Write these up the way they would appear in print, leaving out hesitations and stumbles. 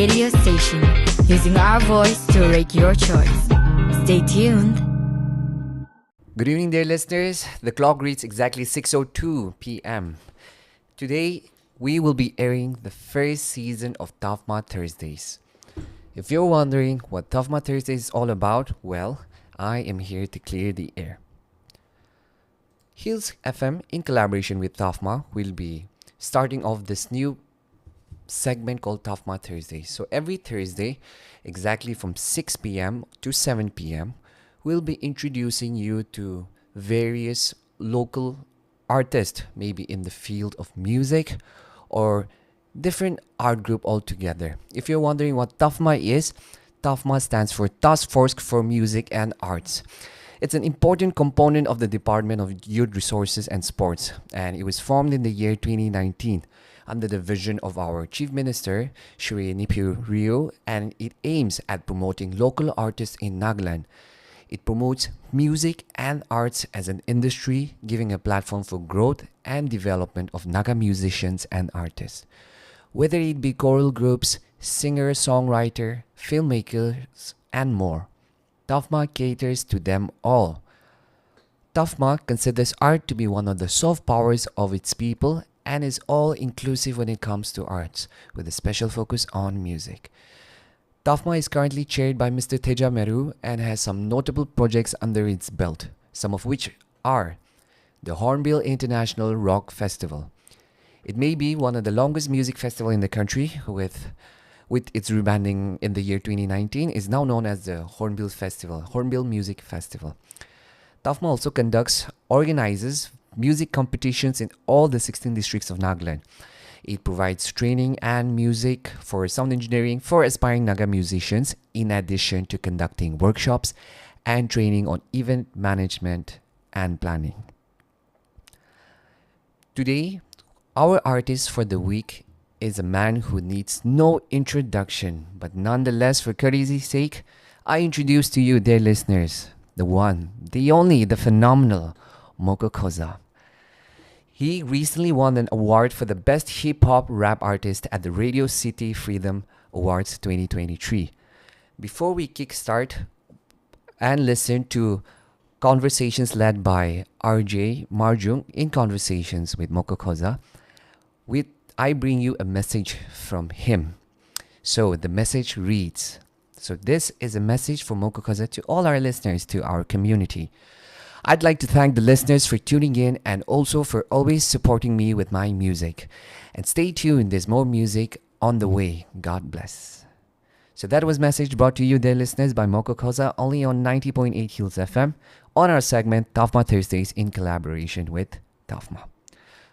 radio station, using our voice to rate your choice. Stay tuned. Good evening, dear listeners. The clock reads exactly 6:02 p.m. Today, we will be airing the first season of TaFMA Thursdays. If you're wondering what TaFMA Thursdays is all about, well, I am here to clear the air. Hills FM, in collaboration with TaFMA, will be starting off this new segment called TaFMA Thursdays. So every Thursday, exactly from 6 p.m. to 7 p.m., we'll be introducing you to various local artists, maybe in the field of music or different art group altogether. If you're wondering what TaFMA is, TaFMA stands for Task Force for Music and Arts. It's an important component of the Department of Youth Resources and Sports, and it was formed in the year 2019 under the vision of our Chief Minister, Shri Nipiu Rio, and it aims at promoting local artists in Nagaland. It promotes music and arts as an industry, giving a platform for growth and development of Naga musicians and artists. Whether it be choral groups, singers, songwriter, filmmakers, and more, TaFMA caters to them all. TaFMA considers art to be one of the soft powers of its people and is all-inclusive when it comes to arts, with a special focus on music. TaFMA is currently chaired by Mr. Teja Meru and has some notable projects under its belt, some of which are the Hornbill International Rock Festival. It may be one of the longest music festivals in the country, with its rebranding in the year 2019, is now known as the Hornbill Music Festival. TaFMA also organizes music competitions in all the 16 districts of Nagaland. It provides training and music for sound engineering for aspiring Naga musicians, in addition to conducting workshops and training on event management and planning. Today, our artist for the week is a man who needs no introduction, but nonetheless, for courtesy's sake, I introduce to you, dear listeners, the one, the only, the phenomenal Moko Koza. He recently won an award for the Best Hip Hop Rap Artist at the Radio City Freedom Awards 2023. Before we kickstart and listen to conversations led by RJ Marjung in Conversations with Moko Koza, I bring you a message from him. So the message reads, so this is a message from Moko Koza to all our listeners, to our community. I'd like to thank the listeners for tuning in and also for always supporting me with my music. And stay tuned, there's more music on the way. God bless. So that was message brought to you, dear listeners, by Moko Koza, only on 90.8 Hills FM, on our segment TaFMA Thursdays in collaboration with TaFMA.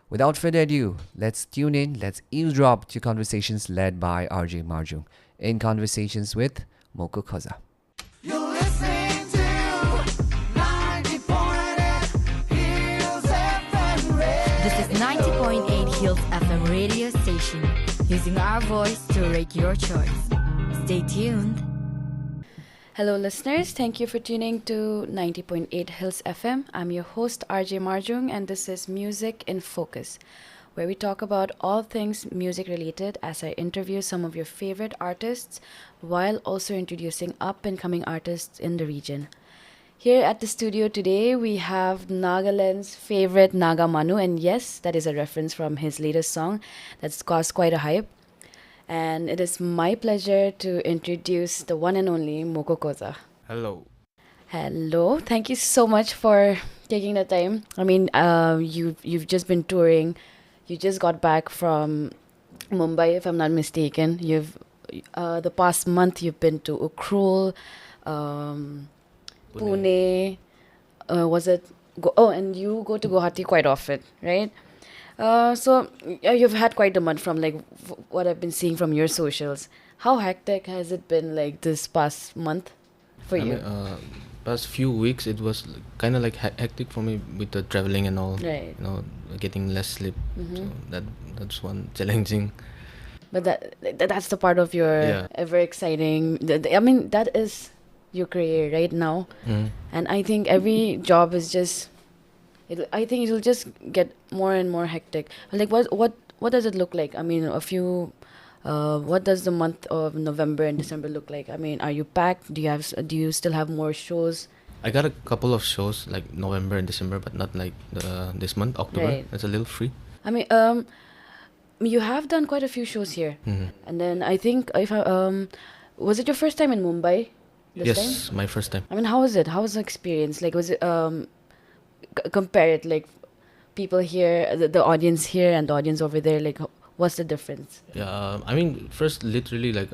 Without further ado, let's tune in, let's eavesdrop to conversations led by RJ Marjung in Conversations with Moko Koza. You're listening to 90.8 Hills FM Radio. This is 90.8 Hills FM radio station, using our voice to rate your choice. Stay tuned. Hello listeners, thank you for tuning to 90.8 Hills FM. I'm your host RJ Marjung, and this is Music in Focus, where we talk about all things music related as I interview some of your favorite artists while also introducing up and coming artists in the region. Here at the studio today, we have Nagaland's favorite Naga Manu, and yes, that is a reference from his latest song that's caused quite a hype. And it is my pleasure to introduce the one and only Moko Koza. Hello. Hello. Thank you so much for taking the time. I mean, you've just been touring. You just got back from Mumbai, if I'm not mistaken. You've the past month you've been to Ukhrul, Pune. Was it? And you go to Guwahati quite often, right? So you've had quite a month from what I've been seeing from your socials. How hectic has it been this past month for you? Past few weeks it was kind of hectic for me with the traveling and all. Right. Getting less sleep. So that's one challenging. But that's the part of your ever exciting. That is your career right now, and I think every job is just. I think it'll just get more and more hectic. What does it look like? I mean, a few What does the month of November and December look like? I mean, are you packed? Do you still have more shows? I got a couple of shows like November and December, but not like this month, October. Right. It's a little free. I mean, you have done quite a few shows here, Mhm. and then I think if was it your first time in Mumbai? This time? Yes, my first time. I mean, how was it? How was the experience? Like, was it compare it like people here, the audience here and the audience over there? Like, what's the difference? Yeah, I mean, first, literally, like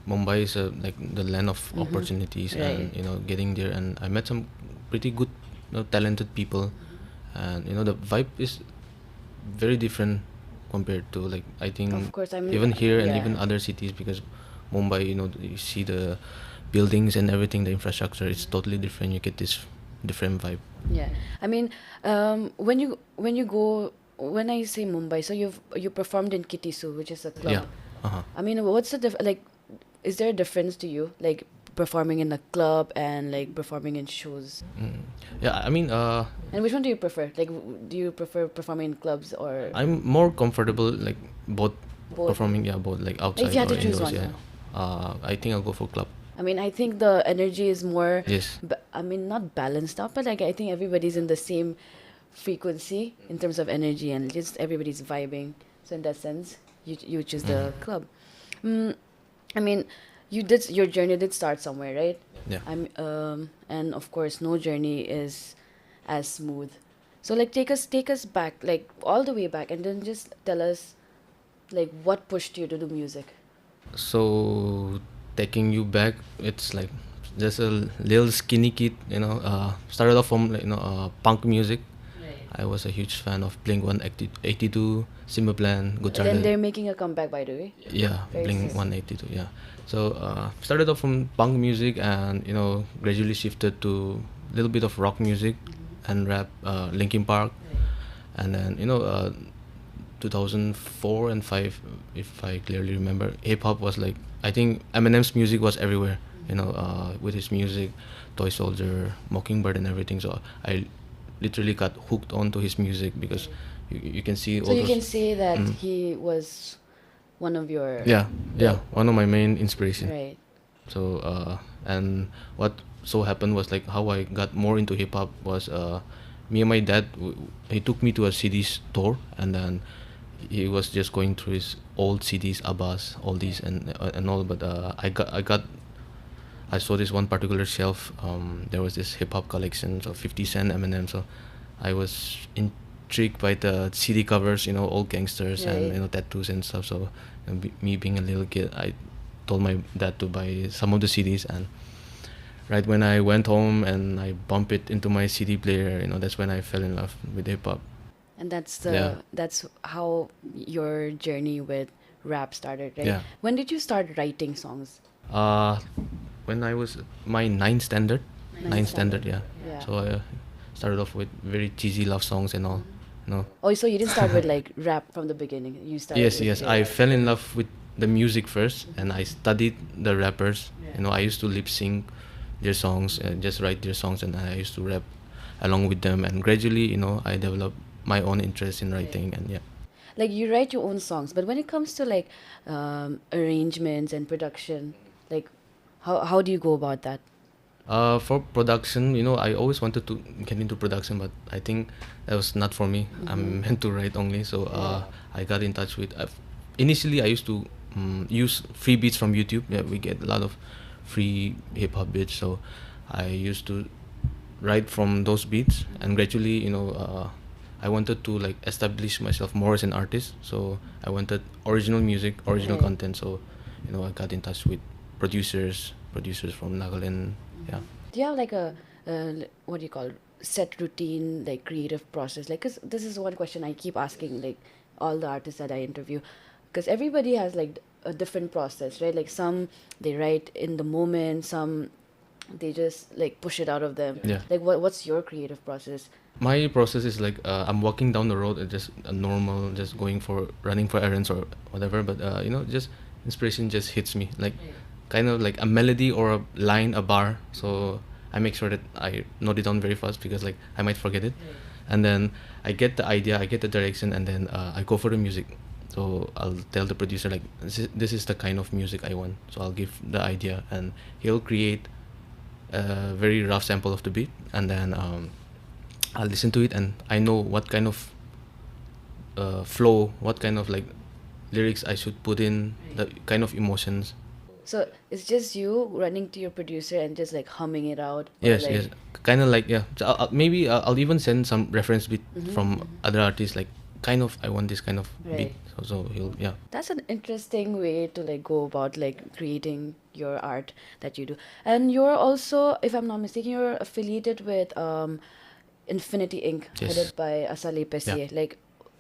Mumbai is like the land of opportunities, and Right. getting there, and I met some pretty good, talented people, and the vibe is very different compared to like I think Of course, I mean, even here and yeah. even other cities, because Mumbai, you see the buildings and everything, the infrastructure, it's totally different. You get this different vibe. Yeah, I mean, when I say Mumbai, so you performed in Kitisu, which is a club. Yeah. Uh-huh. I mean, what's the like? Is there a difference to you, like performing in a club and like performing in shows? Yeah, I mean, And which one do you prefer? Like, do you prefer performing in clubs or I'm more comfortable like both, both? performing, both like outside If you had or to choose indoors. one, Yeah. I think I'll go for club. I mean, I think the energy is more. Yes. I mean, not balanced out, but like I think everybody's in the same frequency in terms of energy, and just everybody's vibing. So in that sense, you choose the club. I mean, your journey did start somewhere, right? Yeah. And of course, no journey is as smooth. So like take us back, like all the way back, and then just tell us like what pushed you to do music. So taking you back, it's like just a little skinny kid, started off from like, punk music. I was a huge fan of Blink 182, Simple Plan, Good And then they're Charlotte. making a comeback, by the way. Yeah, Very Blink nice. 182. Yeah. So started off from punk music, and gradually shifted to a little bit of rock music and rap, Linkin Park, and then 2004 and 5, if I clearly remember, hip hop was like, I think Eminem's music was everywhere. With his music, Toy Soldier, Mockingbird, and everything. So I literally got hooked onto his music because you can see all So you those. can say that he was one of your Yeah, one of my main inspiration. right. So and what so happened was like how I got more into hip hop was me and my dad. He took me to a CD store, and then he was just going through his old CDs, Abbas, all these and all. But I saw this one particular shelf. There was this hip hop collection, so 50 Cent, Eminem. So I was intrigued by the CD covers, old gangsters and Right. tattoos and stuff. So me being a little kid, I told my dad to buy some of the CDs, and right when I went home and I bumped it into my CD player, that's when I fell in love with hip hop. And Yeah. that's how your journey with rap started, right? Yeah. When did you start writing songs? When I was my ninth standard, Ninth standard. yeah. Yeah. So I started off with very cheesy love songs and all. Oh, so you didn't start with like rap from the beginning. You started Yes, with yes. the- I fell in love with the music first, and I studied the rappers. I used to lip sync their songs and just write their songs, and I used to rap along with them. And gradually, I developed my own interest in writing, and yeah. like you write your own songs, but when it comes to like arrangements and production, like how do you go about that? For production, I always wanted to get into production, but I think that was not for me. I'm meant to write only. So I got in touch with. Initially, I used to use free beats from YouTube. Yeah, we get a lot of free hip hop beats. So I used to write from those beats, and gradually, I wanted to like establish myself more as an artist. So I wanted original music, original Right. content. So I got in touch with producers from Nagaland. Yeah. Do you have like a what do you call set routine, like creative process? Like, 'cause this is one question I keep asking like all the artists that I interview, because everybody has like a different process, right? Like some they write in the moment, some they just like push it out of them. Yeah. Like what's your creative process? My process is like I'm walking down the road, just a normal, just running for errands or whatever. But just inspiration just hits me like kind of like a melody or a line, a bar. So I make sure that I note it down very fast because like I might forget it, and then I get the idea, I get the direction, and then I go for the music. So I'll tell the producer like this is the kind of music I want. So I'll give the idea, and he'll create a very rough sample of the beat, and then I'll listen to it, and I know what kind of flow, what kind of like lyrics I should put in, the kind of emotions. So it's just you running to your producer and just like humming it out. or, Yes, like, yes, kind of like yeah. So maybe I'll even send some reference beat from other artists, like kind of I want this kind of beat. Right. So he'll yeah. That's an interesting way to like go about like creating your art that you do. And you're also, if I'm not mistaken, you're affiliated with Infinity Inc. Yes. headed by Asale Pesier. Yeah. Like,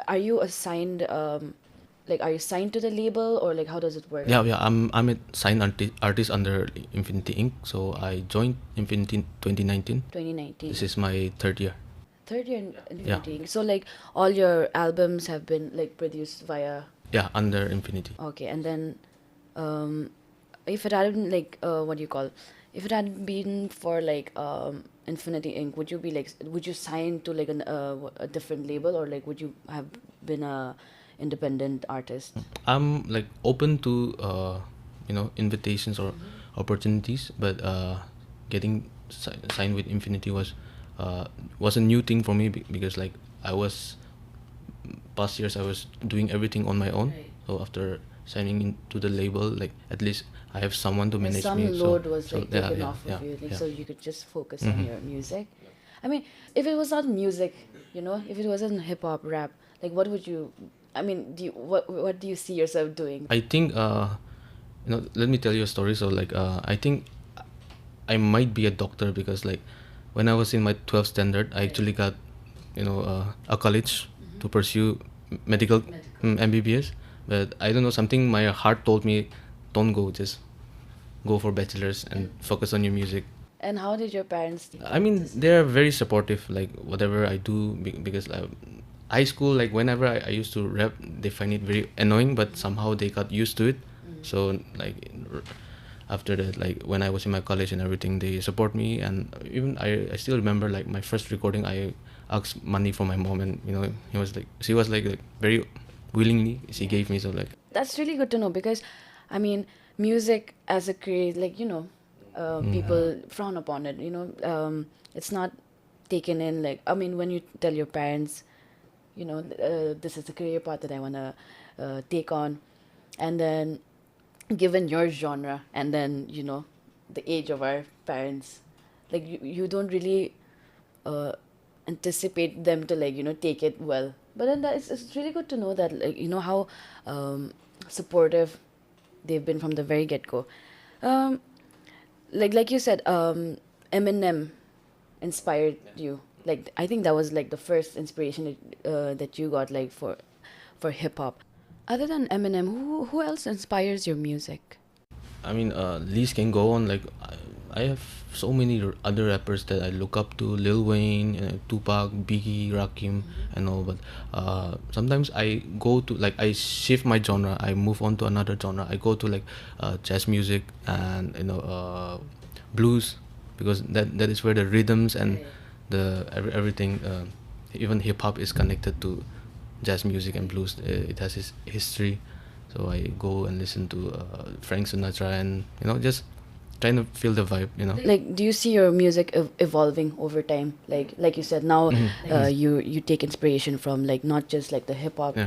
are you assigned like are you signed to the label, or like how does it work? Yeah, I'm a signed artist under Infinity Inc. So I joined Infinity 2019. 2019. This is my third year. Third year in Yeah. Infinity Inc. So like all your albums have been like produced via. Yeah, under Infinity. Okay, and then if it hadn't like what do you call, if it hadn't been for like Infinity Inc., would you be like, would you sign to like a different label, or like would you have been a independent artist? I'm like open to invitations or opportunities, but getting signed with Infinity was a new thing for me because like I was past years I was doing everything on my own. Right. So after signing into the label, like at least I have someone to manage Some me. load so, was so like yeah, taken yeah, off yeah, of you, like, yeah. so you could just focus on your music. I mean, if it was not music, if it wasn't hip hop, rap, like what would you? I mean, what do you see yourself doing? I think let me tell you a story. So like I think I might be a doctor because like when I was in my 12th standard, I actually got a college to pursue medical MBBS, but I don't know, something my heart told me, don't go, just go for bachelor's and focus on your music. And how did your parents? I mean, they're very supportive, like whatever I do, because high school, like whenever I used to rap, they find it very annoying, but somehow they got used to it. So like after that, like when I was in my college and everything, they support me. And even I still remember like my first recording, I asked money from my mom, and she was like very willingly she gave me. So like That's really good to know, because I mean, music as a career, like people frown upon it. It's not taken in, like, I mean, when you tell your parents, this is the career path that I want to take on, and then given your genre and then the age of our parents, like you don't really anticipate them to like take it well. But then it's really good to know that, like, how supportive they've been from the very get-go. Like you said, Eminem inspired you. Like, I think that was like the first inspiration that you got, like, for hip hop. Other than Eminem, who else inspires your music? I mean, list can go on. Like I have so many other rappers that I look up to: Lil Wayne, Tupac, Biggie, Rakim, and all. But sometimes I go to, like, I shift my genre. I move on to another genre. I go to like jazz music and blues, because that is where the rhythms and the everything, even hip hop is connected to jazz music and blues. It has its history. So I go and listen to Frank Sinatra, and just trying to feel the vibe. Like, do you see your music evolving over time? Like you said, now you take inspiration from, like, not just like the hip hop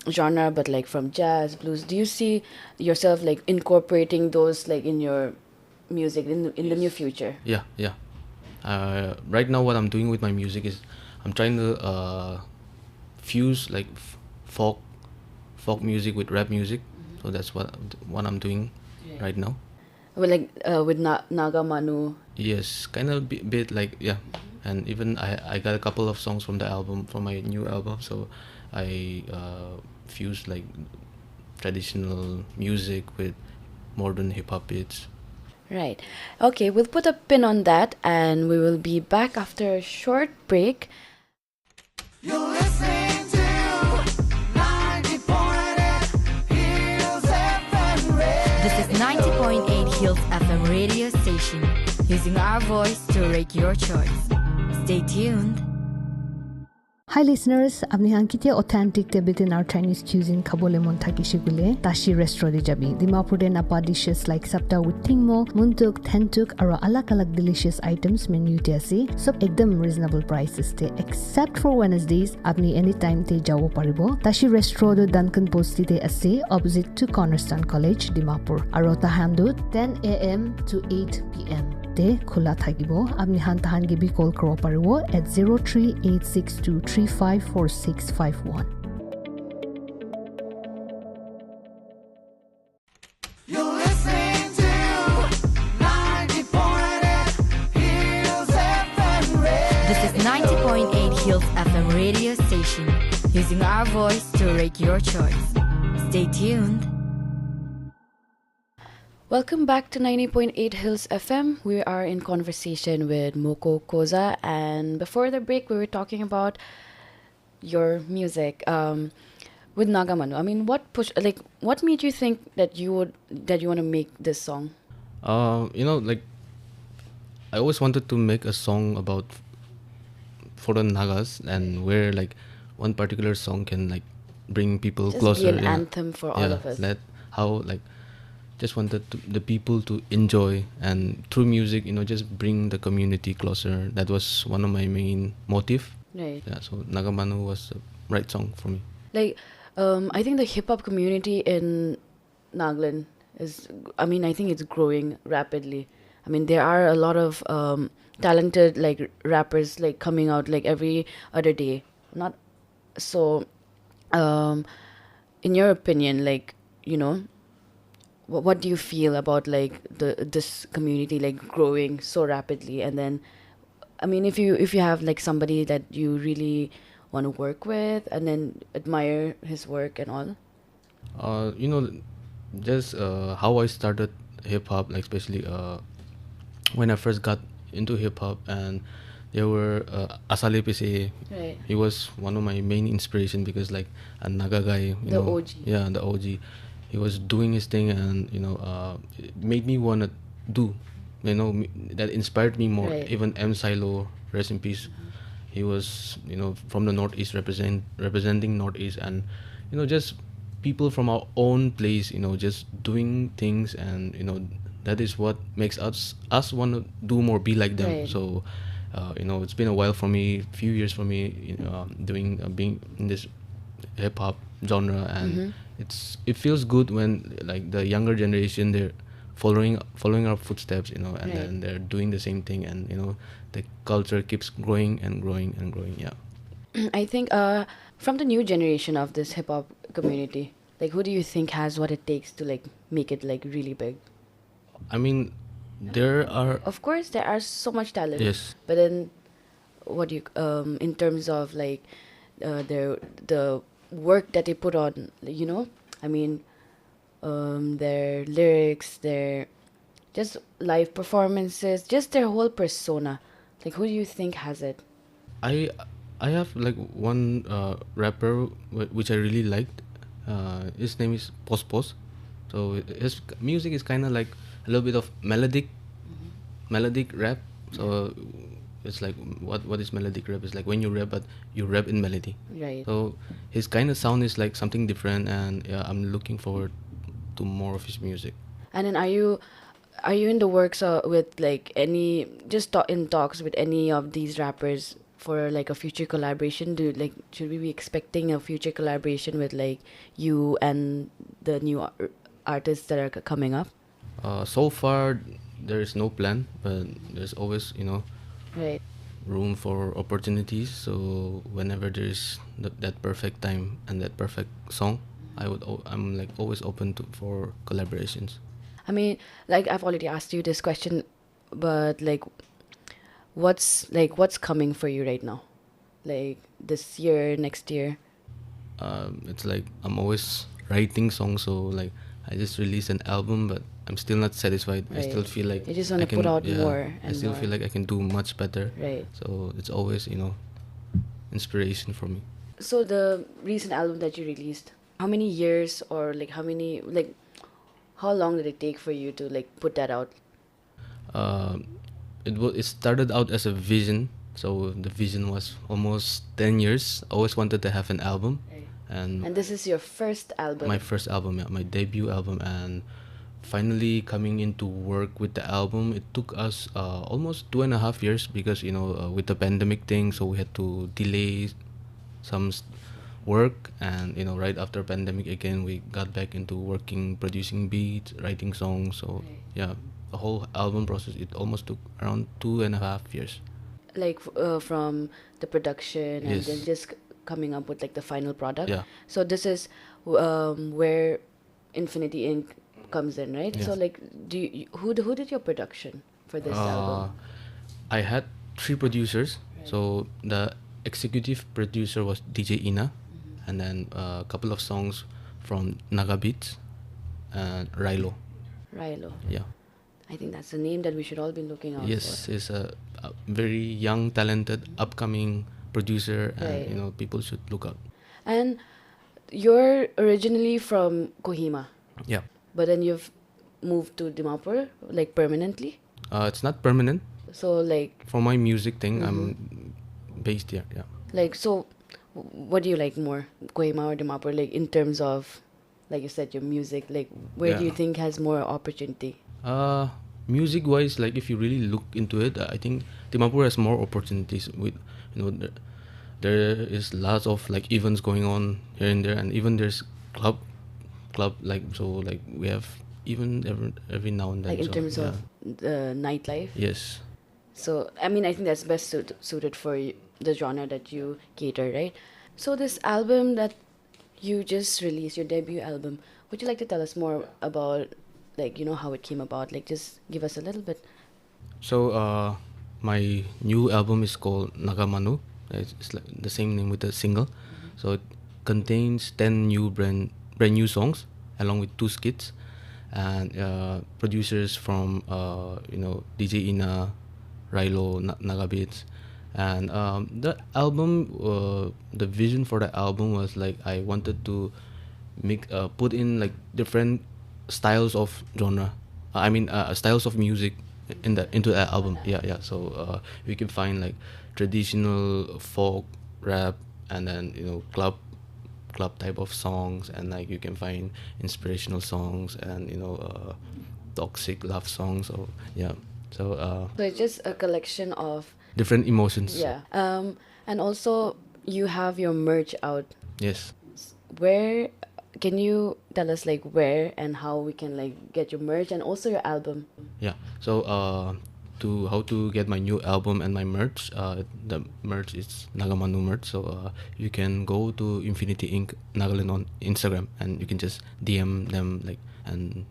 genre, but like from jazz, blues. Do you see yourself like incorporating those like in your music in the near future? Yeah. Right now, what I'm doing with my music is I'm trying to fuse like folk music with rap music. So that's what I'm doing right now. Well, like with Naga Manu. Yes, kind of bit like, yeah. And even I got a couple of songs from my new album. So I fuse like traditional music with modern hip hop beats. Right. Okay, we'll put a pin on that, and we will be back after a short break. You're listening to 90.8 Hills FM Radio. This is 90.8 Hills FM radio station, using our voice to rate your choice. Stay tuned. Hi listeners, apni han kitia authentic te Vietnam Chinese cuisine khabole mon thaki shigule Tashi restaurant jabi. Dimapur de napa dishes like sapta with tingmo, muntuk, thentuk aro alak delicious items menu te ase. Sob ekdam reasonable prices te except for Wednesdays apni anytime te jawo paribo. Tashi restaurant do Duncan Post te ase opposite to Cornerstone College Dimapur. Aro tahandu 10 a.m. to 8 p.m. te khula thakibo. Apni han tahan ge bi call karo paribo at 03862354651. You're listening to 90.8 Hills FM Radio. This is 90.8 Hills FM radio station, using our voice to rate your choice. Stay tuned. Welcome back to 90.8 Hills FM. We are in conversation with Moko, Koza, and before the break, we were talking about your music with Nagamanu. I mean, what made you think that you want to make this song? Like I always wanted to make a song about for the Nagas, and where like one particular song can like bring people Just closer. be an anthem for all of us. Just wanted the people to enjoy, and through music, just bring the community closer. That was one of my main motive. Right. Yeah, so Nagamanu was the right song for me. Like, I think the hip hop community in Nagaland I think it's growing rapidly. I mean, there are a lot of talented like rappers like coming out like every other day. Not so. In your opinion, like what do you feel about like this community like growing so rapidly? And then, I mean, if you have like somebody that you really want to work with and then admire his work and all. Just how I started hip hop, like especially when I first got into hip hop, and there were Asale Pese. Right. He was one of my main inspiration because like a Naga guy, The OG. Yeah, the OG. He was doing his thing, and it made me want to do, that inspired me more. Right. Even M Silo, rest in peace. He was from the Northeast, representing Northeast, and just people from our own place, just doing things, and that is what makes us want to do more, be like them. Right. So it's been a while for me, few years for me, doing being in this hip hop genre, and it feels good when like the younger generation, they're following our footsteps, and Right. then they're doing the same thing, and the culture keeps growing and growing and growing. Yeah. I think from the new generation of this hip hop community, like who do you think has what it takes to like make it like really big? I mean, there are Of course, there are so much talent. Yes. But then, what do you in terms of like the work that they put on, I mean, their lyrics, their just live performances, just their whole persona. Like, who do you think has it? I have like one rapper which I really liked. His name is Pos. So his music is kind of like a little bit of melodic rap. So it's like what is melodic rap? It's like when you rap, but you rap in melody. Right. So his kind of sound is like something different, and yeah, I'm looking forward to more of his music. And then, are you in the works with like any in talks with any of these rappers for like a future collaboration? Should we be expecting a future collaboration with like you and the new artists that are coming up? So far, there is no plan, but there's always Right. room for opportunities. So whenever there's that perfect time and that perfect song, I'm like always open for collaborations. I mean, like I've already asked you this question, but like, what's coming for you right now, like this year, next year? It's like I'm always writing songs, so like I just released an album, but I'm still not satisfied. I still Right. feel like You just wanna I can- put out yeah, more I and still more. feel like I can do much better. Right. So it's always inspiration for me. So the recent album that you released, how many years or like how long did it take for you to like put that out? It started out as a vision, So the vision was almost 10 years. I always wanted to have an album, and And this is your first album. my first album, yeah, my debut album, and finally coming into work with the album, it took us almost 2.5 years because with the pandemic thing, so we had to delay some work, and right after pandemic again we got back into working, producing beats, writing songs. So yeah, the whole album process, it almost took around 2.5 years. Like from the production and Yes. then just coming up with like the final product. Yeah. So this is where Infinity Inc. comes in, right? So Yes. like, who did your production for this album? I had 3 producers. So the executive producer was DJ Ina, and then a couple of songs from Naga Beats and Rilo. Rilo. Yeah. I think that's the name that we should all be looking out Yes, for. is a very young, talented, upcoming producer, Right. and people should look out. And you're originally from Kohima, Yeah. but then you've moved to Dimapur like permanently. It's not permanent. So like For my music thing, I'm based here. Yeah. so what do you like more, Kohima or Dimapur, like in terms of, like you said, your music, like where do you Yeah. think has more opportunity? Music wise, like if you really look into it, I think Dimapur has more opportunities with, there is lots of like events going on here and there, and even there's club like, so like we have even every now and then. Like in so, terms yeah. of the nightlife. Yes. So I mean, I think that's best suited for the genre that you cater, right? So this album that you just released, your debut album, would you like to tell us more about, like, how it came about? Like, just give us a little bit. So my new album is called Nagamanu. It's like the same name with the single. So it contains 10 brand new songs along with 2 skits, and producers from DJ Ina, Rilo, Naga Beats. And the album, the vision for the album was like I wanted to put in like different styles of genre. Styles of music into the album. Yeah. So we can find like traditional folk, rap, and then club type of songs, and like you can find inspirational songs, and toxic love songs. So yeah. So So it's just a collection of different emotions. and also you have your merch out. Yes. Where can you tell us like where and how we can like get your merch and also your album? Yeah. So to how to get my new album and my merch, the merch is Nagamanu merch. So you can go to Infinity Inc. Nagaland on Instagram, and you can just DM them like and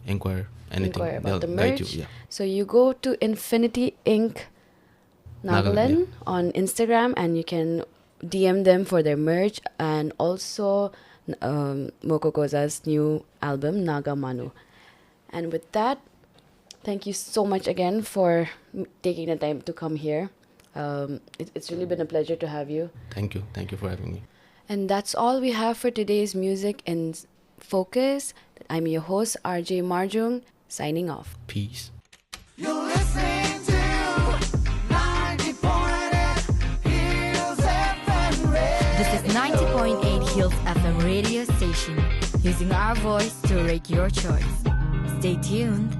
inquire anything. Inquire about the They'll guide merch. you. Yeah. So you go to Infinity Inc. Nagaland on Instagram and you can DM them for their merch and also Moko Koza's new album Naga Manu. And with that, thank you so much again for taking the time to come here. It's really been a pleasure to have you. Thank you. Thank you for having me. And that's all we have for today's Music in Focus. I'm your host, RJ Marjung, signing off. Peace. You're listening to 90.8 Hills FM Radio. This is 90.8 Hills FM radio station, using our voice to rate your choice. Stay tuned.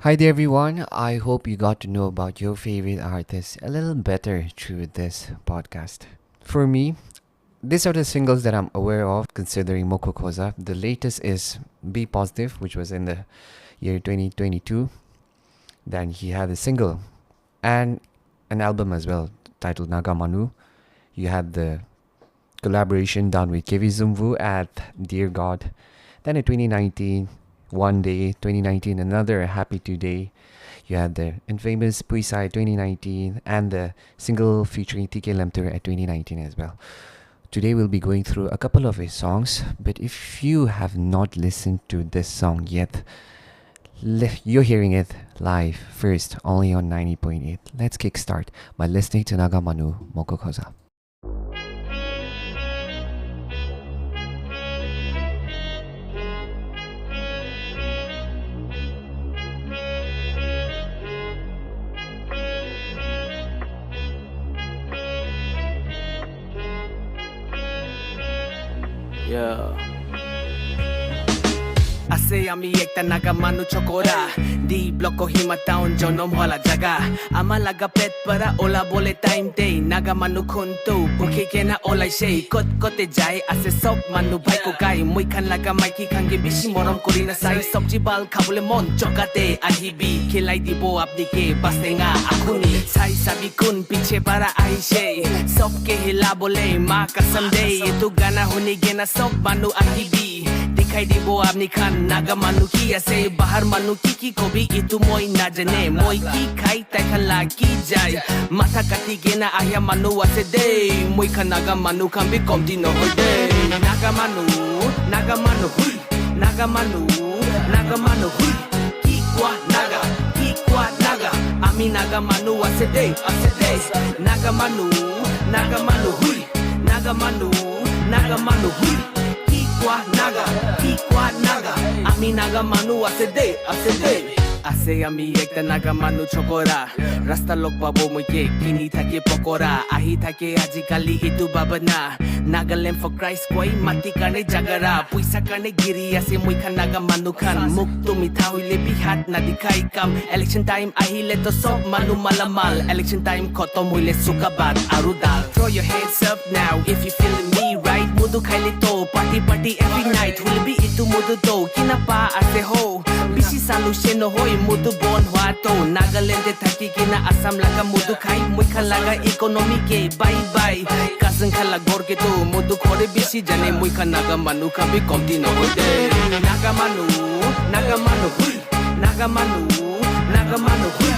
Hi there, everyone. I hope you got to know about your favorite artists a little better through this podcast. For me, these are the singles that I'm aware of considering Moko Koza. The latest is Be Positive, which was in the year 2022. Then he had a single and an album as well titled Nagamanu. You had the collaboration done with Kevi Zumvu at Dear God. Then in 2019, One Day, 2019, another Happy Today. You had the infamous Puisai 2019 and the single featuring TK Lemter at 2019 as well. Today we'll be going through a couple of his songs, but if you have not listened to this song yet, you're hearing it live first, only on 90.8. Let's kickstart by listening to Nagamanu, Moko Koza. Yeah. Ase ami ekta naga manu chokora di block ko hima town jonom hola jaga ama laga pet para ola bole time day naga manu khuntu bukhe kena olai sei kot kote jai ase sob manu bhai ko kai moi khan laga maiki khange bishi morom korina sai sabji bal khabole mon chokate ahibi khilai dibo apni ke bastenga akhuni sai sabi kun piche para aise sob ke hila bole ma kasam de tu gana huni gena sob manu ahibi दिखाई दिबो आपनी खान नागा मानु की ऐसे बाहर मानु की को भी इतु मोई ना जने मोई की खाई तैखन लागी जाय माथा काटी गेना आया मानु ऐसे दे मोई खान नागा मानु खान भी कम दिन हो दे नागा मानु हुई नागा मानु हुई की kwa naga आमी नागा मानु ऐसे दे नागा मानु हुई नागा मानु हुई Kikwa naga Ami naga manu ase de Ase ami ekta naga manu chokora Rasta lok babo moike kini thake pokora Ahi thake ajikali itu babana Nagaland for Christ koi mati karne jagara Puisa karne giri ase moika naga manu khan Muk tumi thawile bihat na dikai kam Election time ahile to sob manu malamal Election time khotom hoile sukabat arudal Throw your hands up now if you feeling me right Mudu khaile to party every night Will be itu mudu to kinapa ase ho Bishi salu sheno hoi mudu bon hwa to Nagaland thaki kina asam laga mudu khai Moika laga economy ke bye bye Cousin khala gor ke to mudu khore bishi jane moika naga manu ka bi komti no hoide naga manu hui naga manu hui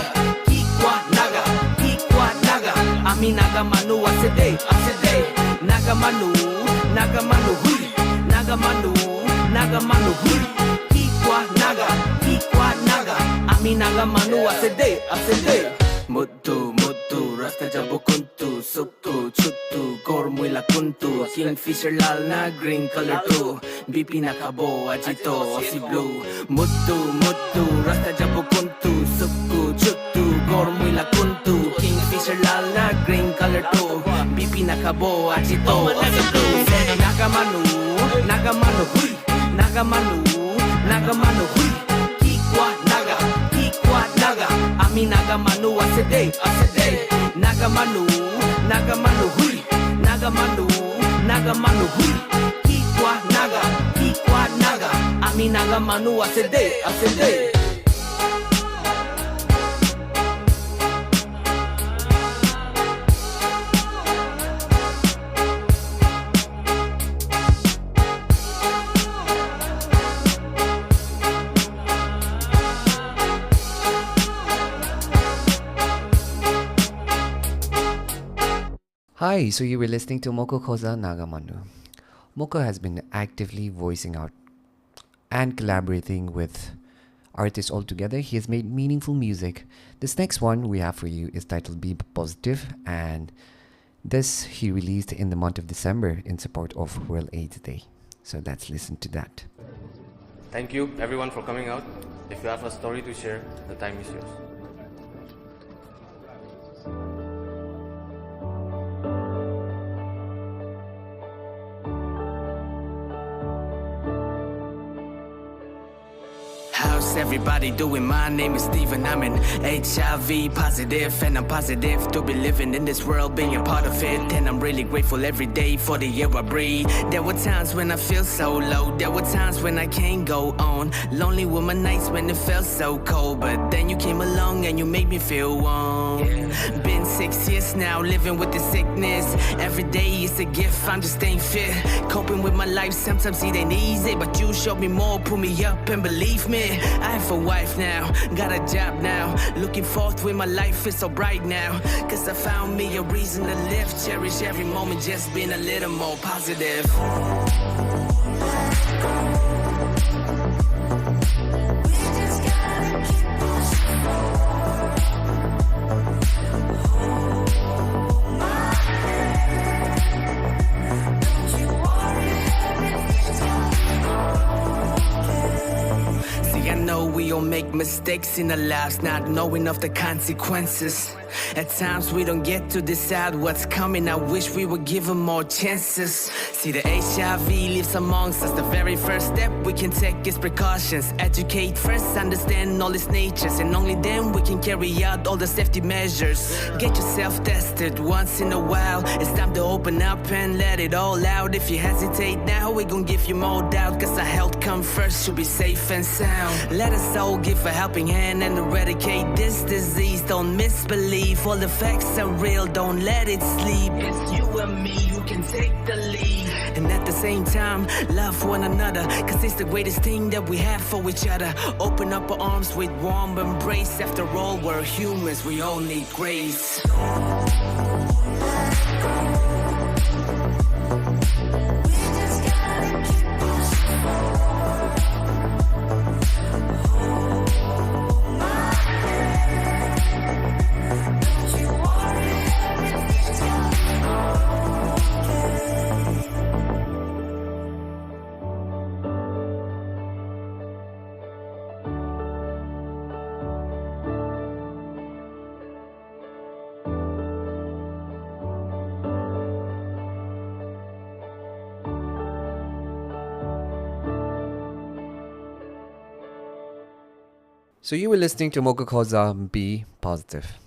kikwa naga ami naga manu ase de naga manu hui naga manu hui kikwa naga ami naga manu ase de mutu rasta jabo kuntu suktu chuttu gor muila kuntu kingfisher lal na green color too BP na kabo ajito osi blue mutu rasta jabo kuntu suktu chuttu gor muila kuntu kingfisher lal na green color too BP na kabo ajito osi blue naga manu hui naga manu hui kikwa naga ami naga manu ase de naga manu hui naga manu hui kikwa naga ami naga manu ase de Hi, so you were listening to Moko Koza Nagamanu. Moko has been actively voicing out and collaborating with artists all together. He has made meaningful music. This next one we have for you is titled Be Positive, and this he released in the month of December in support of World AIDS Day. So let's listen to that. Thank you everyone for coming out. If you have a story to share, the time is yours. How's everybody doing? My name is Steven. I'm an HIV positive, and I'm positive to be living in this world, being a part of it. And I'm really grateful every day for the air I breathe. There were times when I feel so low. There were times when I can't go on. Lonely were my nights when it felt so cold. But then you came along and you made me feel warm. Been 6 years now, living with the sickness. Every day is a gift, I'm just staying fit. Coping with my life, sometimes it ain't easy. But you showed me more, pull me up and believe me. I have a wife now, got a job now. Looking forth with my life is so bright now. Cause I found me a reason to live. Cherish every moment, just being a little more positive. We all make mistakes in our lives, not knowing of the consequences. At times we don't get to decide what's coming. I wish we were given more chances. See, the HIV lives amongst us. The very first step we can take is precautions. Educate first, understand all its natures, and only then we can carry out all the safety measures. Get yourself tested once in a while. It's time to open up and let it all out. If you hesitate now, we gon' give you more doubt. Cause our health come first, should be safe and sound. Let us all give a helping hand and eradicate this disease. Don't misbelieve, all the facts are real, don't let it sleep. It's you and me who can take the lead. And at the same time, love one another. Cause it's the greatest thing that we have for each other. Open up our arms with warm embrace. After all, we're humans, we all need grace. So you were listening to Moko Koza, Be Positive.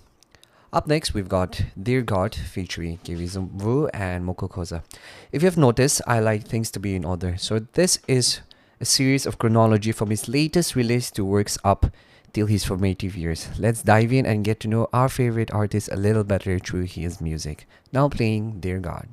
Up next, we've got Dear God featuring Kivizu and Moko Koza. If you have noticed, I like things to be in order. So this is a series of chronology from his latest release to works up till his formative years. Let's dive in and get to know our favorite artist a little better through his music. Now playing Dear God.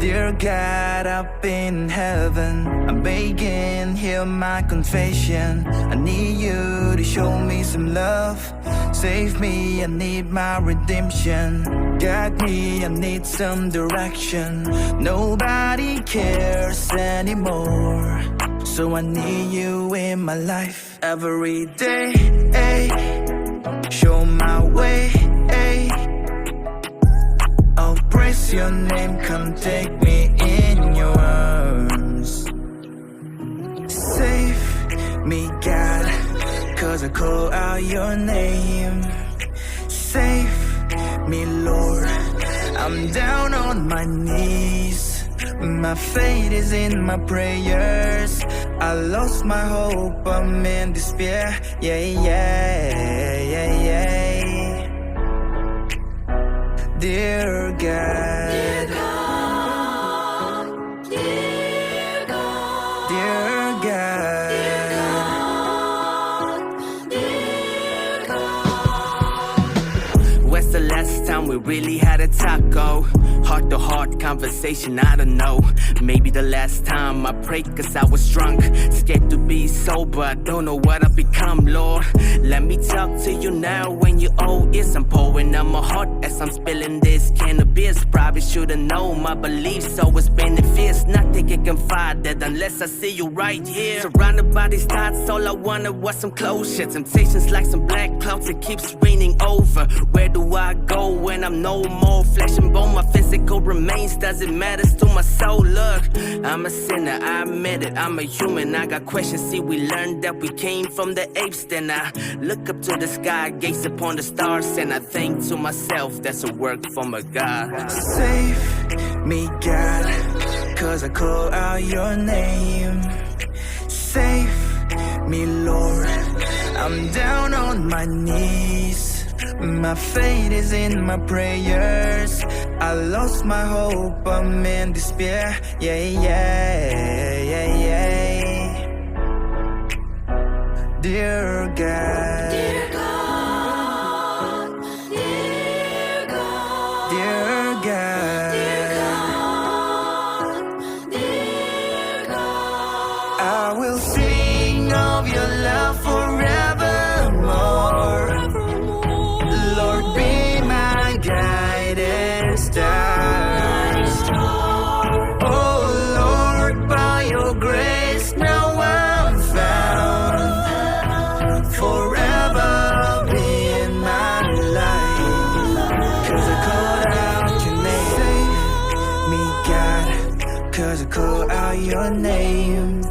Dear God up in heaven, I'm begging, hear my confession. I need you to show me some love. Save me, I need my redemption. Guide me, I need some direction. Nobody cares anymore, so I need you in my life every day. Show my way. I'll praise your name, come take me in your arms. Save me, God, cause I call out your name. Save me, Lord, I'm down on my knees. My faith is in my prayers. I lost my hope, I'm in despair. Dear God, dear God, dear God, dear God, dear God. When's the last time we really had a taco? Heart to heart conversation, I don't know. Maybe the last time I prayed cause I was drunk. Scared to be sober, I don't know what I've become, Lord. Let me talk to you now when you owe is. I'm pouring out my heart as I'm spilling this cannabis. Probably should've known my beliefs always benefits. Nothing I can find that unless I see you right here. Surrounded by these thoughts, all I wanted was some closure. Temptations like some black clouds, it keeps raining over. Where do I go when I'm no more flesh and bone? My physical remains, does it matter to my soul? Look, I'm a sinner, I admit it, I'm a human. I got questions, see we learned that we came from the apes. Then I look up to the sky, gaze upon the stars, and I think to myself, that's a work from a God. Save me, God, cause I call out your name. Save me, Lord, I'm down on my knees. My faith is in my prayers. I lost my hope, I'm in despair. Dear God, dear God, dear God, dear God, dear God, I will sing of your love forevermore. Lord, be my guiding star. Oh Lord, by your grace now I'm found forever. 'cause I call out your name.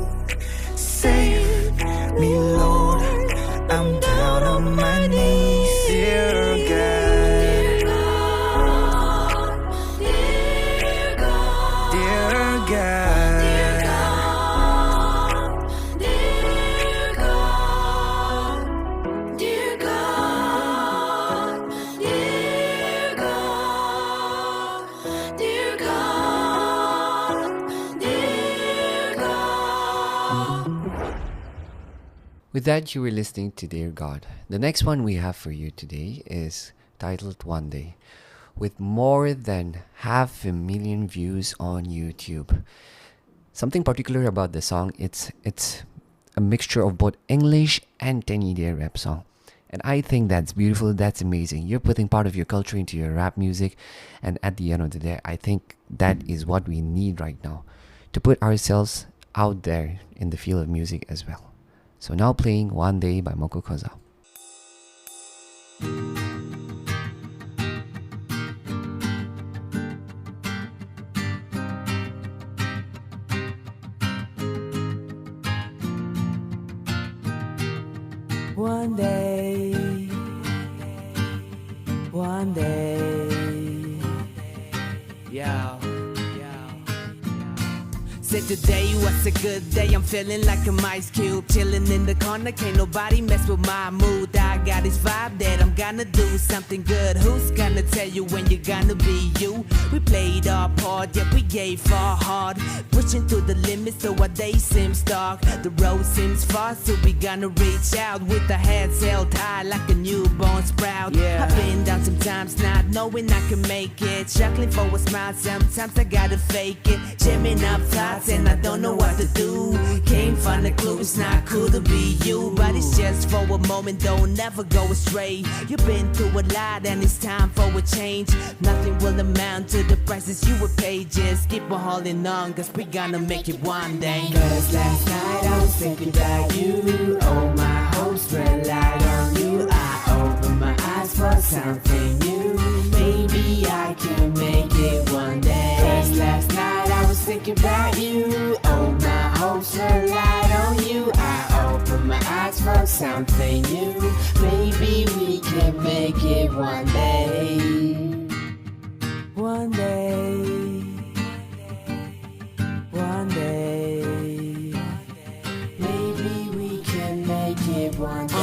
Save me, Lord, I'm down on my knees. Dear God, dear God, dear God. With that, you were listening to Dear God. The next one we have for you today is titled One Day, with more than 500,000 views on YouTube. Something particular about the song, it's a mixture of both English and 10-day rap song. And I think that's beautiful, that's amazing. You're putting part of your culture into your rap music, and at the end of the day, I think that is what we need right now, to put ourselves out there in the field of music as well. So now playing One Day by Moko Koza. One day, one day, yo. Said today was a good day, I'm feeling like an ice cube. Chilling in the corner, can't nobody mess with my mood. I got this vibe that I'm gonna do something good. Who's gonna tell you when you're gonna be you? We played our part, yeah, we gave our heart. Pushing to the limits, so our day seems dark. The road seems far, so we gonna reach out. With our heads held high like a newborn sprout. Yeah. I've been down sometimes, not knowing I can make it. Struggling for a smile, sometimes I gotta fake it. Jamming up thoughts and I don't know what to do. Can't find a clue, it's not cool to be you. But it's just for a moment, don't never go astray. You've been through a lot and it's time for a change. Nothing will amount to the prices you would pay. Just keep on holding on, cause we gonna make it one day. Cause last night I was thinking about you. All my hopes relied on you. I opened my eyes for something new. Maybe I can make it one day. Cause last night I was thinking about you. All my hopes relied on you. I opened my eyes for something new. Maybe we can make it one day. One day. One day. Maybe we can make it one day.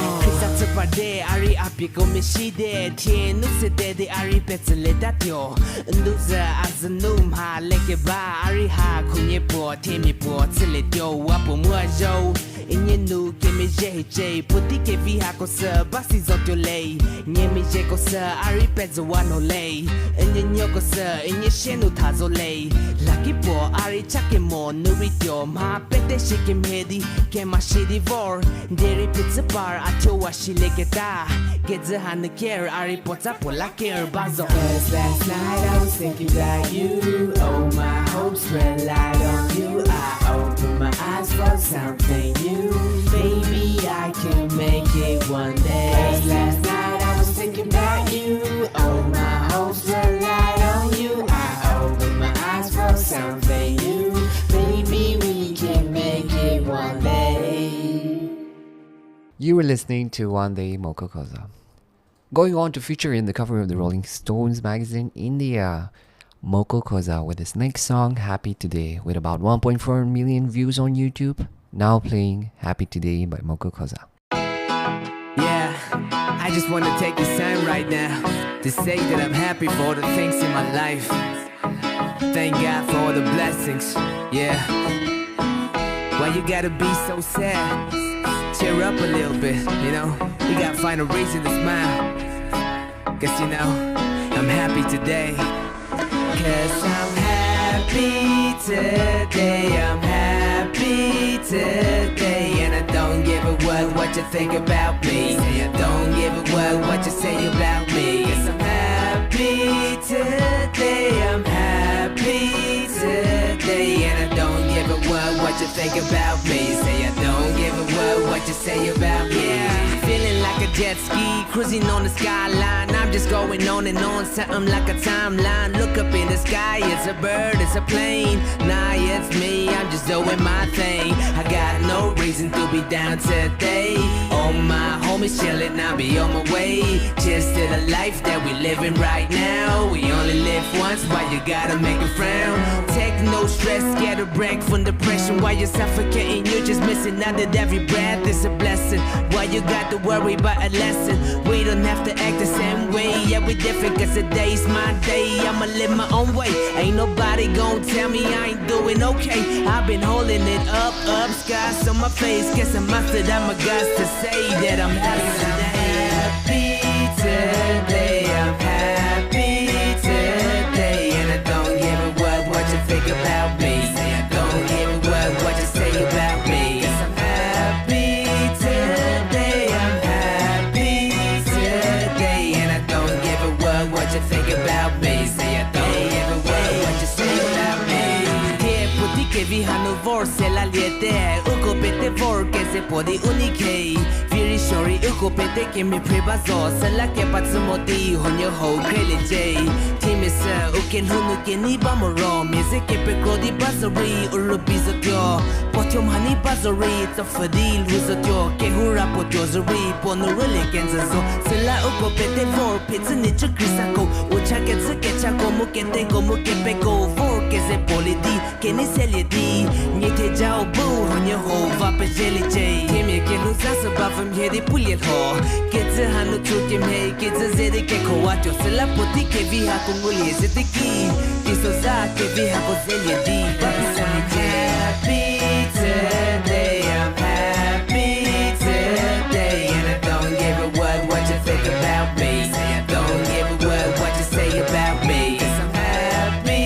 Parde ari api ko mishide tien nu se de ari petzele datyo luza azanum ha leke ba ari ha kunye po temi po tsele dio wapo muajo inye nu ke me je puti ke vi ha ko sa basi zotyo lei nye mi je ko sa ari petzo wano lei inye nyo ko sa inye shenu tazo lei lucky po ari chake mo nu rityo ma pete shikim hedi ke ma shidi vor deri pizza bar atyo washi Get the hand care, I report up for like care bazo. Cause last night I was thinking about you. All my hopes relied on you. I opened my eyes for something new. Maybe I can make it one day. Cause last night I was thinking about you. All my hopes relied on you. I opened my eyes for something new. Maybe we can make it one day. You were listening to One Day Moko Koza. Going on to feature in the cover of the Rolling Stones magazine, India, Moko Koza with his next song, Happy Today, with about 1.4 million views on YouTube. Now playing Happy Today by Moko Koza. Yeah, I just want to take this time right now to say that I'm happy for all the things in my life. Thank God for all the blessings, yeah. Why you gotta be so sad? Cheer up a little bit, you know. You gotta find a reason to smile. Cause you know, I'm happy today. Cause I'm happy today. I'm happy today. And I don't give a what you think about me. Say I don't give a what you say about me. Cause I'm happy today. I'm happy today. And I don't give a what you think about me. Say I don't give a what you say about me. Yeah, feeling like a jet ski, cruising on the skyline. I'm just going on and on, something like a timeline. Look up in the sky, it's a bird, it's a plane. Nah, it's you'll be down today. All my homies chillin', I'll be on my way. Cheers to the life that we living right now. We only live once, why you gotta make a frown? Take no stress, get a break from depression. While you're suffocating, you're just missing out that every breath is a blessing. Why you got to worry about a lesson? We don't have to act the same way. Yeah, we different cause today's my day. I'ma live my own way. Ain't nobody gon' tell me I ain't doing okay. I've been holding it up, skies on my face. Guess I mustered up my guts to say that I'm happy today. I'm happy today. And I don't give a what you think about me. I don't give a what you say about me. Cause I'm happy today. I'm happy today. And I don't give a what you think about me. Say I don't give a what you say about me. Que vi hanno vorse la liete uko pete vorke se podi unike Viri shori uko pete ke mi prebazo sala ke patsumoti honyo ho krele jay Timisa uken hunu ke ni bamoro music ke pekodi bazari urubizo kyo Potyom hani bazari it's a fadil huzotyo ke hura potyozari ponurele kenzazo sala uko pete vor pizza ni chukrisako ucha ke tsukecha komu kente komu ke peko vorke se polidi ke ni selye Nyete jao boo on your whole vapa jelly jay Kimmy ke lusasa bafam hedi puliet ho Kitsa hanu chukim hey kitsa zede ke kowacho Sela poti ke viha kunguli zetiki Kiso za ke viha ko zelye di Happy today, I'm happy today And I don't give a what you think about me I don't give a what you say about me Cause I'm happy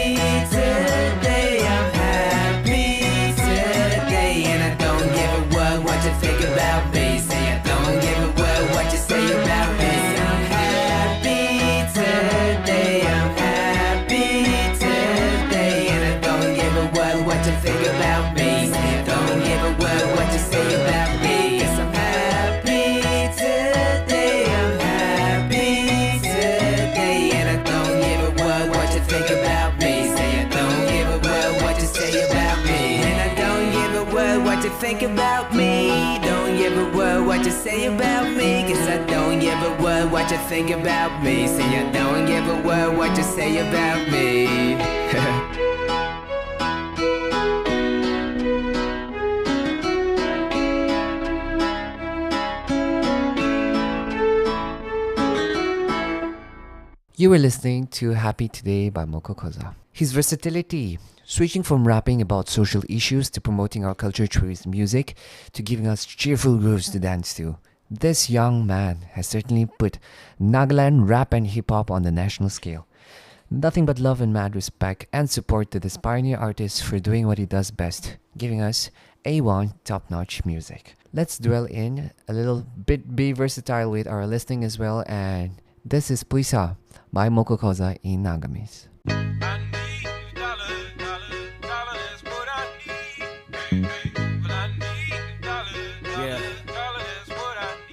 today, I'm happy today And I don't give a what you think about me Say I don't give a what you say about me I'm happy today, I'm happy today And I don't give a what you think about me Say I don't give a what you say about me Yes, I'm happy today, I'm happy today And I don't give a what you think about me Say I don't give a what you say about me And I don't give a what you think about me Don't give a what you say about me Cause I don't give a what you think about me Say I don't give a what you say about me You were listening to Happy Today by Moko Koza. His versatility, switching from rapping about social issues to promoting our culture through his music to giving us cheerful grooves to dance to. This young man has certainly put Nagaland rap and hip-hop on the national scale. Nothing but love and mad respect and support to this pioneer artist for doing what he does best, giving us A1 top-notch music. Let's dwell in a little bit, be versatile with our listening as well, and this is Puisa by Moko Koza in Nagamis.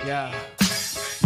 Yeah.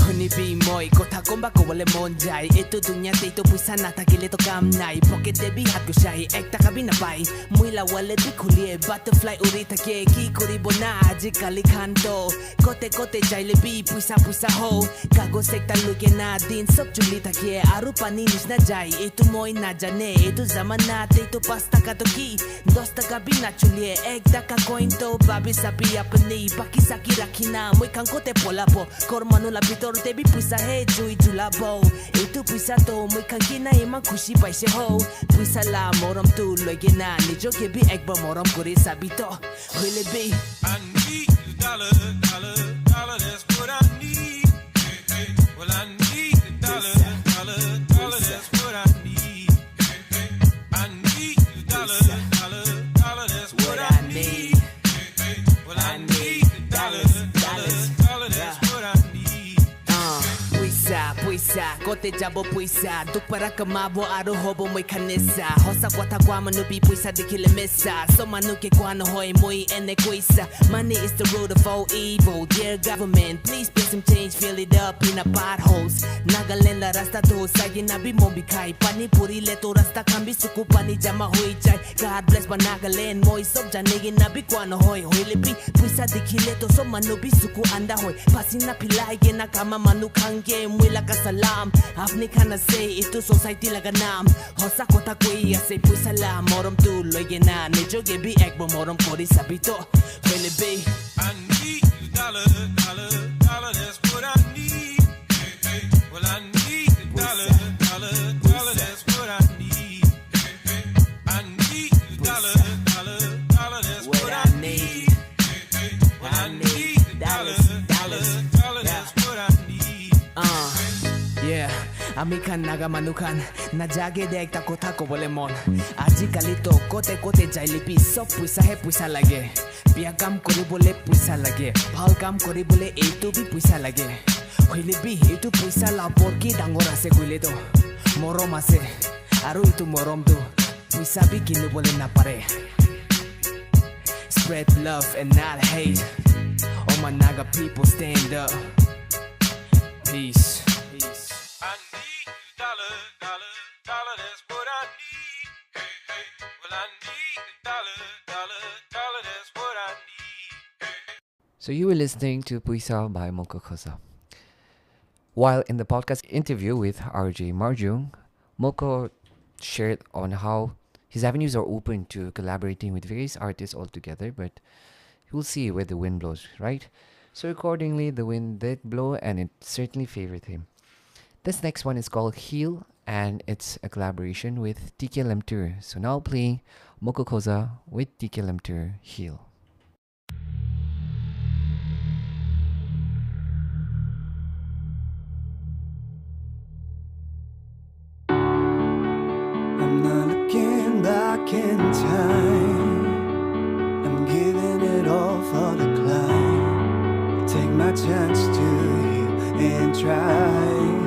Honey be moi kota komba ko wale monjai Ito dunya te ito puisa na takile to kam nai Pocket de bi hat ko shahi ekta kabi na pai Muila wale di kulie butterfly urita ke ki kuri bona aji kali kanto Kote kote jaile bi puisa puisa ho Kago sekta luke na din sob julita ke Aru pani nish na jai Ito moi na jane Ito zaman na te ito pasta kato ki Dosta kabi na chulie ekta ka coin to Babi sabi apani Baki saki rakina Moi kan kote pola po Kormanu la bitor te bi puisa he jui julabo Itu puisa to moi kan kina ima kushi paise ho Puisa la moram tu loge na Nijo ke bi ekba moram kore sabi to Hule bi I need a dollar, dollar, dollar, that's what I need. Hey, hey. Well, I need a dollar, dollar, dollar, that's what I need. Hey, hey. I need a dollar, dollar, dollar, that's what I need. Hey, hey. Well, I need a dollar, dollar, dollar, that's what I need. Puisa, puisa, te jabo puisa duk para kamabo aro hobo moi kanisa hosa kwata kwa manu bi puisa dikile misa so manu ke kwa no hoy moi ene kuisa money is the root of all evil dear government please pay some change fill it up in a potholes Nagaland la rasta do sagi na bi mo bikai pani puri le to rasta kambi suku pani jama hoi jai God bless ba Nagaland moi sob janegi na bi kwa no hoy hoy le bi puisa dikile to so manu bi suku anda hoy pasina pilai ge na kama manu kange mwila ka salam apni kana say itu society laga nam hosa kota koi ase puisa la morom tu loge na ne joge bi ek bo morom kori sabito wele be I need the dollar, dollar, dollar, that's what I need. Hey, hey. Well, I need the dollar, dollar, dollar, that's what I need. Hey, hey. I need the dollar, dollar, dollar, that's what I need. Hey, hey. Well, I need the dollar, dollar, dollar, that's what I need. Yeah, amikan naga manukan na jage dek ta kotha ko bole mon aji kali to kote kote jaili pi sob puisa he puisa lage pia kam kori bole puisa lage bhal kam kori bole eitu bi puisa lage hoile bi eitu puisa la porki dangor ase koile to morom ase aru itu morom tu puisa bi kinu bole na pare spread love and not hate all my naga people stand up peace I need the dollar, dollar, dollar, that's what I need. Hey, hey. Well, I need the dollar, dollar, dollar, that's what I need. Hey, hey. So you were listening to Puisa by Moko Koza. While in the podcast interview with RJ Marjung, Moko shared on how his avenues are open to collaborating with various artists altogether, but we'll see where the wind blows, right? So accordingly, the wind did blow and it certainly favored him. This next one is called Heal and it's a collaboration with TK Lemtur. So now playing Moko Koza with TK Lemtur, Heal. I'm not looking back in time. I'm giving it all for the climb. Take my chance to heal and try.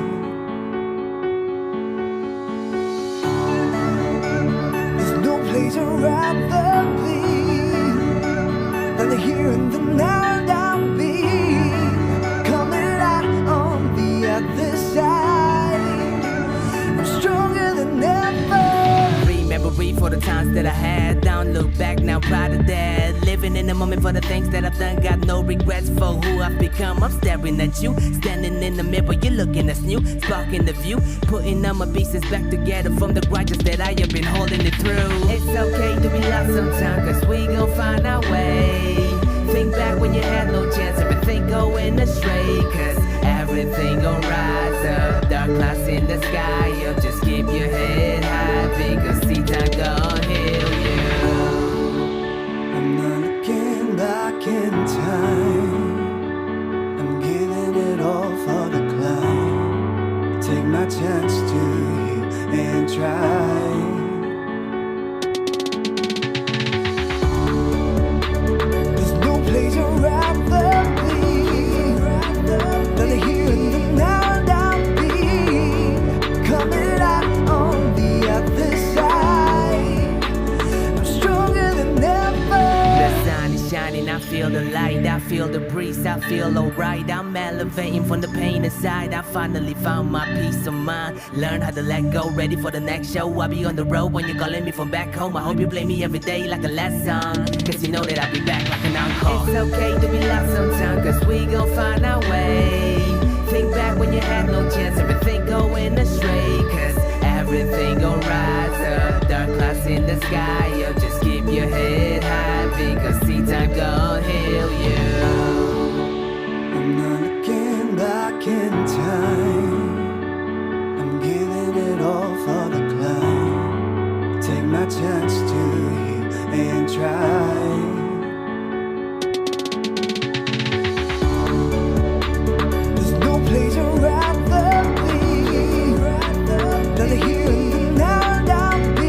There's no place I'd rather be than the here and the now and I'll be coming out on the other side. I'm stronger than ever. Memory for the times that I had. Don't look back now, proud of that. Living in the moment for the things that I've done. Got no regrets for who I've become. I'm staring at you, standing in the mirror. You're looking as new, sparking the view. Putting all my pieces back together from the grudges that I have been holding it through. It's okay to be lost sometime, cause we gon' find our way. Think back when you had no chance, everything going astray. Cause everything gon' rise up. Dark clouds in the sky, yo, just keep your head high. Because see time gon' heal you. I'm not looking back in time. I'm giving it all for the climb. Take my chance to heal and try. There's no place I'd rather be than the here and the now and I'll be coming out on the other side. I'm stronger than ever. The sun is shining, I feel the light, I feel the breeze, I feel alright. I'm elevating from the pain inside. I finally found my peace of mind. Learn how to let go, ready for the next show. I'll be on the road when you're calling me from back home. I hope you play me every day like a lesson, cause you know that I'll be back like an encore. It's okay to be lost sometime, cause we gon' find our way. Think back when you had no chance, everything going astray. Cause everything gon' rise up. Dark clouds in the sky, yo, just keep your head high. Because see time gon' heal you. I'm not looking back in time. I'm giving it all for the climb. Take my chance to heal and try. There's no place I'd rather be than the here and the now and I'll be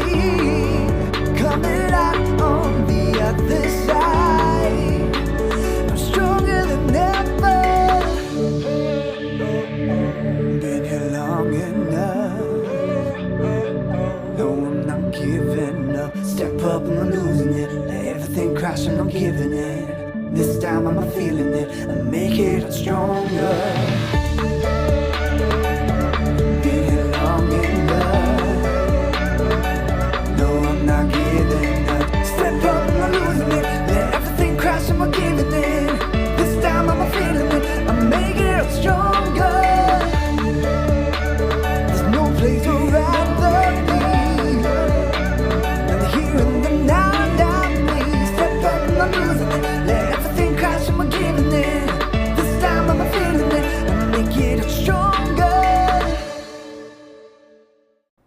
coming out on the other side. I'm stronger than ever. Been here long enough. crash, I'm not giving in. This time I'm not feeling it, I make it stronger. Been here long enough. No, I'm not giving up. Step up, I'm not losing it. Let everything crash, I'm not giving in. This time I'm not feeling it, I make it stronger. There's no place to rather be than the here and the now.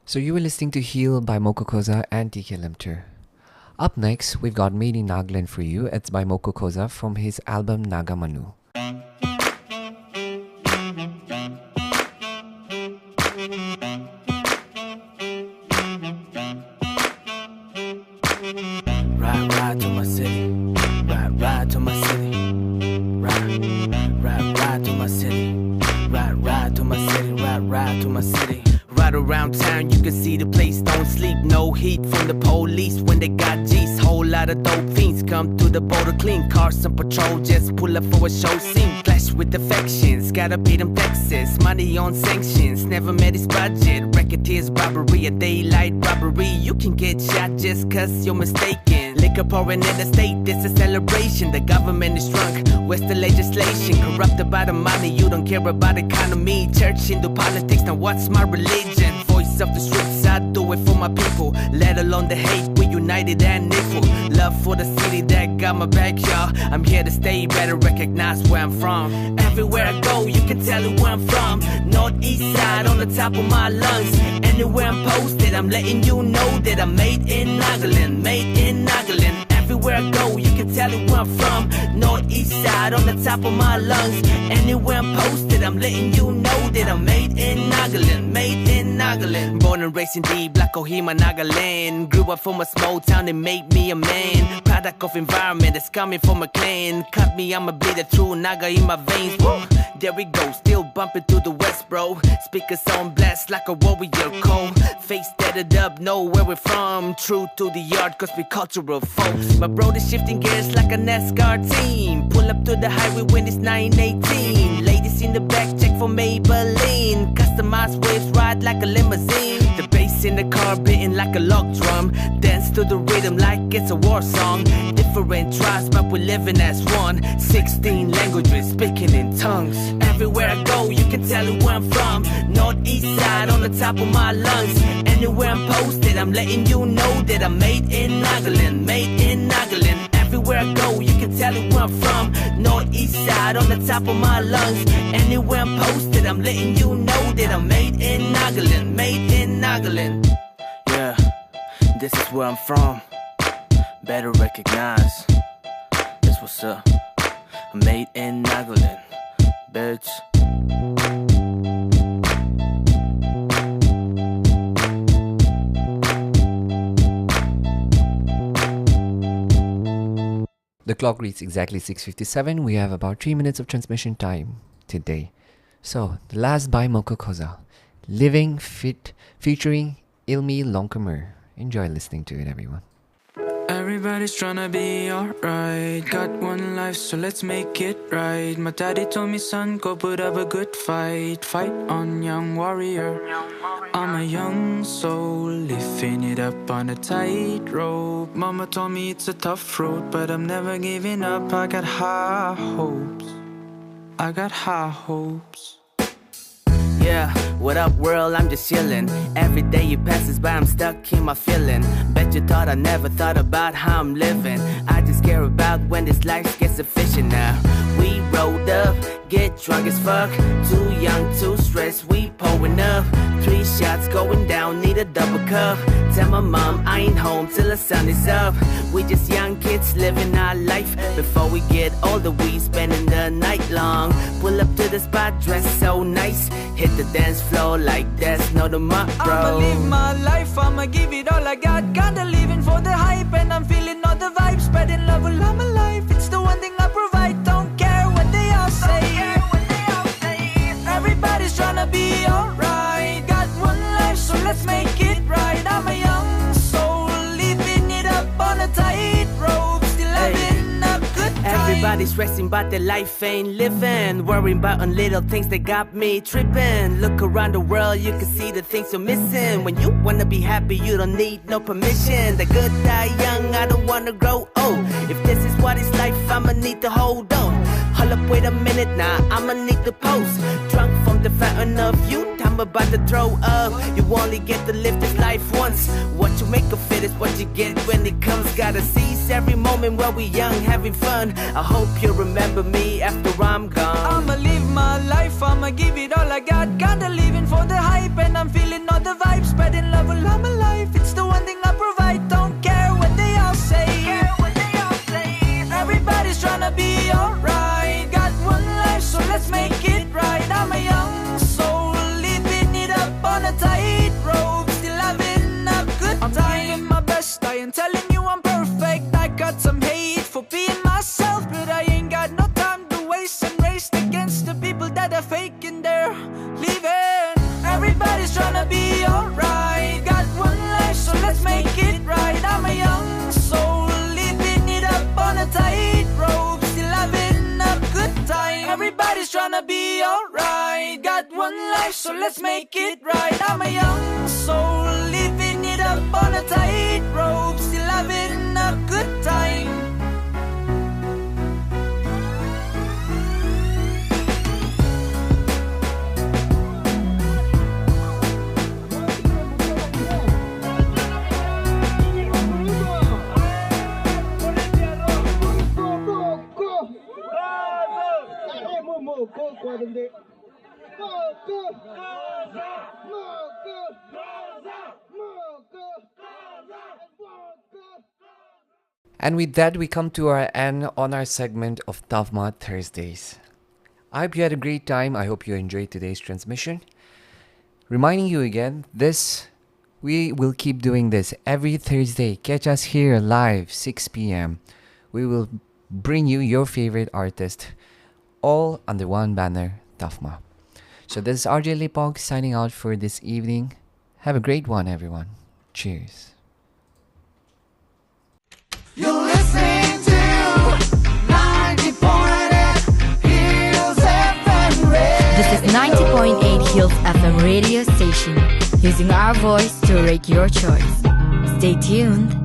So you were listening to Heal by Moko, Koza and TK Limter. Up next, we've got Made in Nagaland for you. It's by Moko, Koza from his album Naga Manu. Ride to my city, ride to my city, ride to my city, ride to my city, ride to my city. Right around town, you can see the place don't sleep. No heat from the police when they got G's. Whole lot of dope fiends come through the border clean. Cars on patrol, just pull up for a show scene. Clash with affections, gotta pay them taxes. Money on sanctions, never met his budget. Racketeers, robbery, a daylight robbery. You can get shot just cause you're mistaken. Liquor pouring in the state, this is celebration. The government is drunk, where's the legislation? Corrupted by the money, you don't care about economy. Church into politics, now what's my religion? Voice of the streets, I do it for my people. Let alone the hate, we united and equal. Love for the city that got my back, y'all. I'm here to stay, better recognize where I'm from. Everywhere I go, you can tell where I'm from. Northeast side on the top of my lungs. Anywhere I'm posted, I'm letting you know that I'm made in Nagaland, made in Nagaland. Everywhere I go, you can tell where I'm from. Northeast side on the top of my lungs. Anywhere I'm posted, I'm letting you know that I'm made in Nagaland, made in Nagaland. Born and raised in the Black Kohima, Nagaland. Grew up from a small town that made me a man. Product of environment that's coming from a clan. Cut me, I'ma bleed it through Naga in my veins. Woo! There we go, still bumping through the west, bro. Speakers on blast like a warrior code. Face steadied up, know where we're from. True to the yard, cause we cultural folks. My bro is shifting gears like a NASCAR team. Pull up to the highway when it's 918. Ladies in the back, check for Maybelline. Customized waves ride like a limousine. The bass in the car beating like a log drum. Dance to the rhythm like it's a war song. Different tribes, but we're living as one. 16 languages, speaking in tongues. Everywhere I go, you can tell where I'm from. Northeast side on the top of my lungs. Anywhere I'm posted, I'm letting you know that I'm made in Nagaland, made in Nagaland. Everywhere I go, you can tell where I'm from. Northeast side on the top of my lungs. Anywhere I'm posted, I'm letting you know that I'm made in Nagaland, made in Nagaland. Yeah, this is where I'm from. Better recognize. That's what's up. I'm made in Nagaland, bitch. The clock reads exactly 6:57. We have about 3 minutes of transmission time today. So, the last by Moko, Koza. Living Fit featuring Ilmi Longkamer. Enjoy listening to it, everyone. Everybody's tryna be alright. Got one life, so let's make it right. My daddy told me, son, go put up a good fight. Fight on, young warrior. I'm a young soul, lifting it up on a tightrope. Mama told me it's a tough road, but I'm never giving up. I got high hopes. I got high hopes. Yeah, what up world, I'm just chillin'. Every day it passes by, I'm stuck in my feeling. Bet you thought I never thought about how I'm living. I just care about when this life gets efficient now. We rolled up, get drunk as fuck. Too young, too stressed, we pulling up. 3 shots going down, need a double cup. Tell my mom I ain't home till the sun is up. We just young kids living our life. Before we get older, we spending the night long. Pull up to the spot, dress so nice. Hit the dance floor like there's no tomorrow. I'ma live my life, I'ma give it all I got. Kinda living for the hype and I'm feeling all the vibes. Spreading love while I'm alive, it's the one thing I provide. Don't care what they all say. Everybody's tryna be alright. Got one life, so let's make it right. I'm a young soul, living it up on a tight rope. Still having Everybody's stressing about their life ain't living, worrying about on little things that got me tripping. Look around the world, you can see the things you're missing. When you wanna be happy, you don't need no permission. The good die young, I don't wanna grow old. If this is what it's life, I'ma need to hold on. Hold up, wait a minute, now I'ma need to post. Drunk from the fountain of youth, I'm about to throw up. You only get to live this life once. What you make of it is what you get when it comes. Gotta seize every moment while we young, having fun. I hope you remember me after I'm gone. I'ma live my life, I'ma give it all I got. Kinda living for the hype and I'm feeling all the vibes. Spreading love all my life, it's the one thing I provide. Don't care what they all say. Everybody's tryna be alright. Got one life, so let's make it right. I'm a young soul, living it up on a tight rope. Still having a good time. I'm trying my best, I ain't telling you I'm perfect. I got some hate for being myself, but I ain't got no time to waste and race against the people that are faking their living. Everybody's tryna be alright. Got one life, so let's make it right. I'm a young soul, living it up on a tight rope. Still having a good time. Everybody's tryna be alright. Got one life, so let's make it right. I'm a young soul, living it up on a tight rope. Still having a good time. And with that, we come to our end on our segment of TaFMA Thursdays. I hope you had a great time. I hope you enjoyed today's transmission. Reminding you again, we will keep doing this every Thursday. Catch us here live, 6 p.m. We will bring you your favorite artist, all under one banner, TaFMA. So this is RJ Lipog signing out for this evening. Have a great one, everyone. Cheers. You're listening to 90.8 Hills FM Radio. This is 90.8 Hills FM radio station, using our voice to rate your choice. Stay tuned.